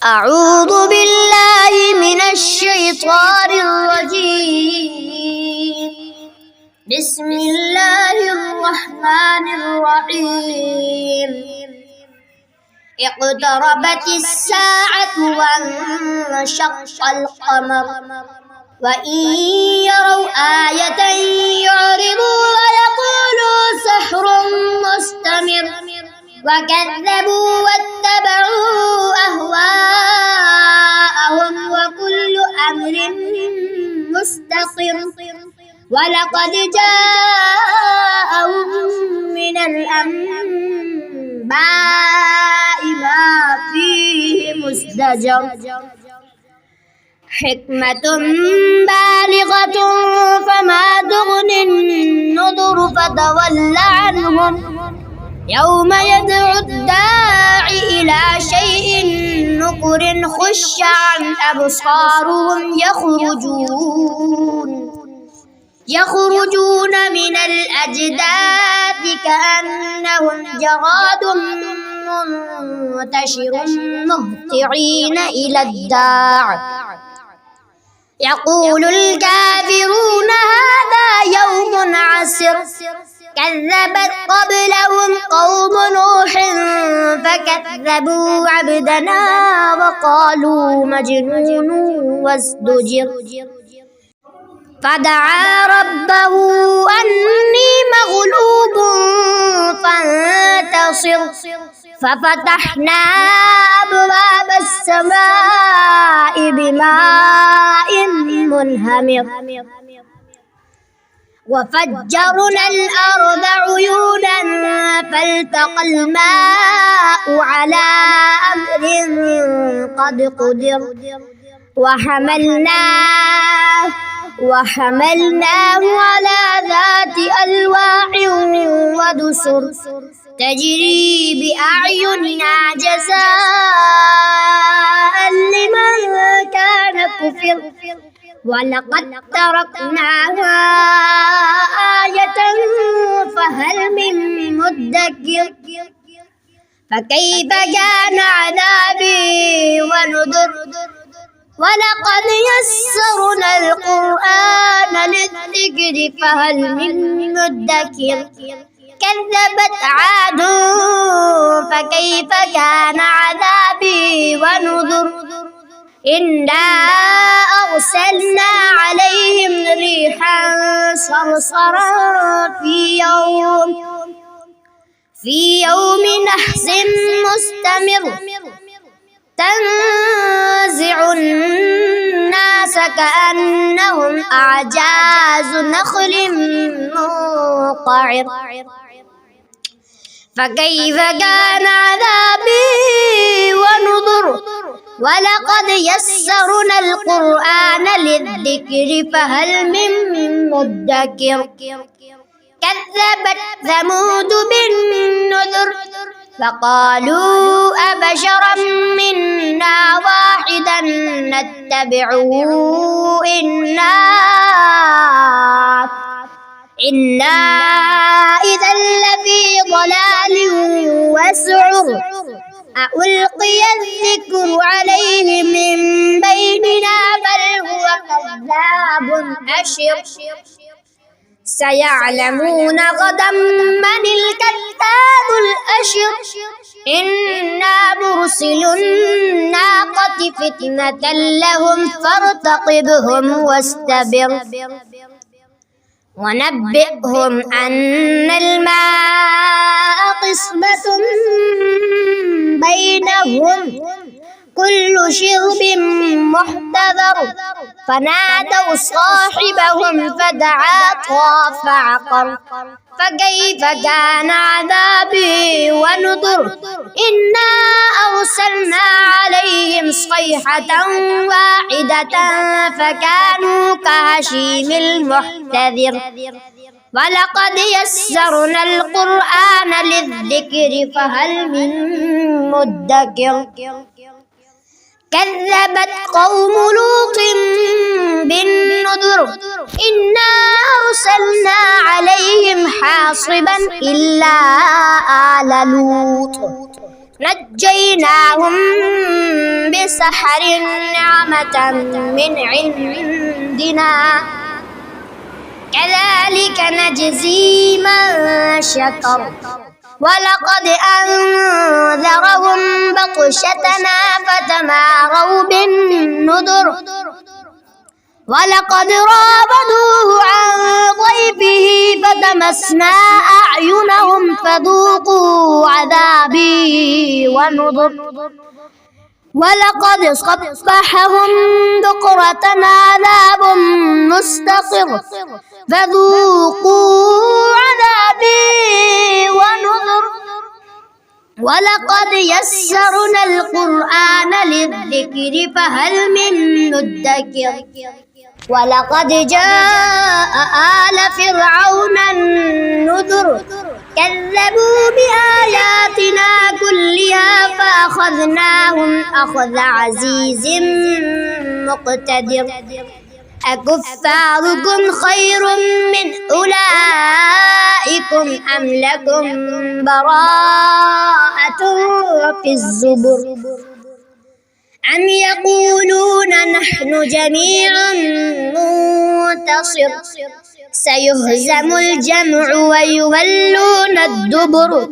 أعوذ بالله من الشيطان الرجيم. بسم الله الرحمن الرحيم. اقتربت الساعة وانشق القمر وإن يروا آية يعرضوا ويقولوا سحر مستمر وكذبوا واتبعوا أهواءهم وكل أمر مستقر ولقد جاءهم من الأنباء ما فيه مزدجر حكمة بالغة فما تغني النذر فتول عنهم يوم يدعو الداعي إلى شيء نكر خش عن أبصارهم يخرجون من الأجداث كأنهم جراد منتشر مهطعين إلى الداع يقول الكافرون هذا يوم عسر كذبت قبلهم قوم نوح فكذبوا عبدنا وقالوا مجنون وازدجر فدعا ربه أني مغلوب فانتصر ففتحنا أبواب السماء بماء منهمر وفجرنا الأرض عيونا فالتقى الماء على أمر قد قدر وحملناه على ذات ألواح ودسر تجري بأعيننا جزاء لمن كان كفر ولقد تركناها آية فهل من مدكر فكيف كان عذابي ونذر ولقد يسرنا القرآن للذكر فهل من مدكر كذبت عاد فكيف كان عذابي ونذر إنا أرسلنا عليهم ريحا صرصرا في يوم نحس مستمر تنزع الناس كأنهم أعجاز نخل منقعر فكيف كان عذابي ونذر ولقد يسرنا القرآن للذكر فهل من مدكر كذبت ثمود بالنذر فقالوا أبشرا منا واحدا نتبعه إنا إذا لفي ضلال وسعر ألقي الذكر عليه من بيننا بل هو كذاب أشر سيعلمون غدا من الكذاب الأشر إنا مرسل الناقة فتنة لهم فارتقبهم واستبر ونبئهم أن الماء قسمة بينهم كل شرب محتضر فنادوا صاحبهم فدعا فعقر فكيف كان عذابي ونذر إنا أرسلنا عليهم صيحة واحدة فكانوا كهشيم المحتذر ولقد يسرنا القرآن للذكر فهل من مدكر كذبت قوم لوط بالنذر إنا أرسلنا عليهم حاصبا إلا آل لوط نجيناهم بسحر نعمة من عندنا كذلك نجزي من شكر ولقد أنذرهم بطشتنا فتماروا بالنذر ولقد راودوه عن ضيفه فتمسنا أعينهم فذوقوا عذابي ونذر ولقد صبحهم بكرة عذاب مستقر فذوقوا عذابي ونذر ولقد يسرنا القرآن للذكر فهل من مدكر ولقد جاء آل فرعون النذر كذبوا بآياتنا كلها فأخذناهم أخذ عزيز مقتدر أكفاركم خير من أولئكم أم لكم براءة في الزبر أم يقولون نحن جميع منتصر سيهزم الجمع ويولون الدبر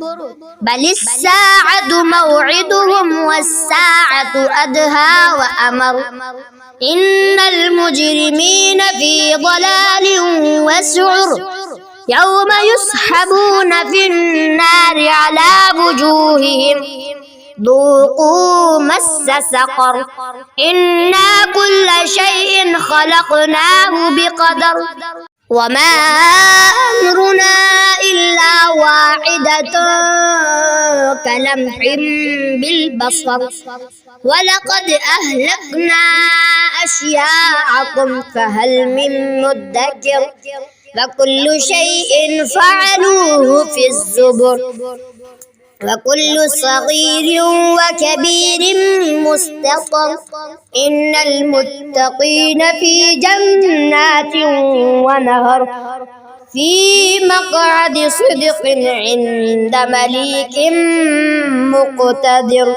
بل الساعة موعدهم والساعة أدهى وأمر إن المجرمين في ضلال وسعر يوم يسحبون في النار على وجوههم ذوقوا مس سقر إنا كل شيء خلقناه بقدر وما أمرنا إلا واحدة كلمح بالبصر ولقد أهلكنا أشياعكم فهل من مدكر فكل شيء فعلوه في الزبر وكل صغير وكبير مستقر إن المتقين في جنات ونهر في مقعد صدق عند مليك مقتدر.